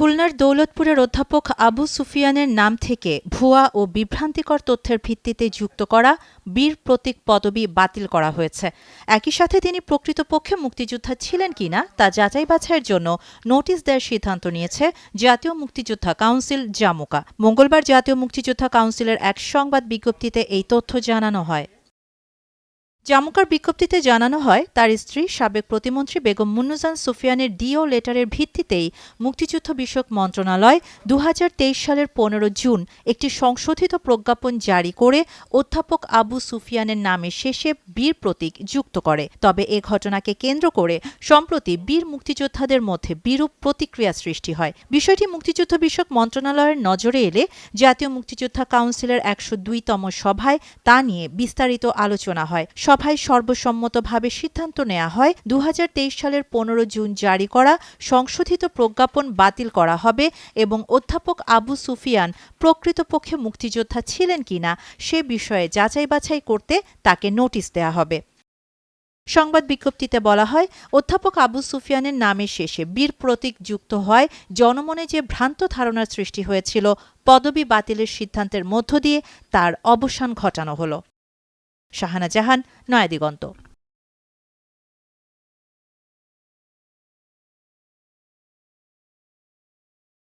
খুলনার দৌলতপুরের অধ্যাপক আবু সুফিয়ানের নাম থেকে ভুয়া ও বিভ্রান্তিকর তথ্যের ভিত্তিতে যুক্ত করা বীর প্রতীক পদবি বাতিল করা হয়েছে। একই সাথে তিনি প্রকৃতপক্ষে মুক্তিযোদ্ধা ছিলেন কিনা তা যাচাই বাছাইয়ের জন্য নোটিশ দেওয়ার সিদ্ধান্ত নিয়েছে জাতীয় মুক্তিযোদ্ধা কাউন্সিল জামুকা। মঙ্গলবার জাতীয় মুক্তিযোদ্ধা কাউন্সিলের এক সংবাদ বিজ্ঞপ্তিতে এই তথ্য জানানো হয়। জামুকার বিজ্ঞপ্তিতে জানানো হয়, তার স্ত্রী সাবেক প্রতিমন্ত্রী বেগম মুন্নুজান সুফিয়ানের ডিও লেটারের ভিত্তিতেই মুক্তিযুদ্ধ বিষয়ক মন্ত্রণালয় ২০২৩ সালের ১৫ জুন একটি সংশোধিত প্রজ্ঞাপন জারি করে অধ্যাপক আবু সুফিয়ানের নামের শেষে বীর প্রতীক যুক্ত করে। তবে এ ঘটনাকে কেন্দ্র করে সম্প্রতি বীর মুক্তিযোদ্ধাদের মধ্যে বিরূপ প্রতিক্রিয়া সৃষ্টি হয়। বিষয়টি মুক্তিযুদ্ধ বিষয়ক মন্ত্রণালয়ের নজরে এলে জাতীয় মুক্তিযোদ্ধা কাউন্সিলের ১০২তম সভায় তা নিয়ে বিস্তারিত আলোচনা হয়। সভায় সর্বসম্মতভাবে সিদ্ধান্ত নেওয়া হয় ২০২৩ সালের ১৫ জুন জারি করা সংশোধিত প্রজ্ঞাপন বাতিল করা হবে এবং অধ্যাপক আবু সুফিয়ান প্রকৃতপক্ষে মুক্তিযোদ্ধা ছিলেন কিনা সে বিষয়ে যাচাই বাছাই করতে তাকে নোটিশ দেওয়া হবে। সংবাদ বিজ্ঞপ্তিতে বলা হয়, অধ্যাপক আবু সুফিয়ানের নামের শেষে বীর প্রতীক যুক্ত হয় জনমনে যে ভ্রান্ত ধারণার সৃষ্টি হয়েছিল, পদবি বাতিলের সিদ্ধান্তের মধ্য দিয়ে তার অবসান ঘটানো হলো। শাহানা জাহান, নয়াদিগন্ত।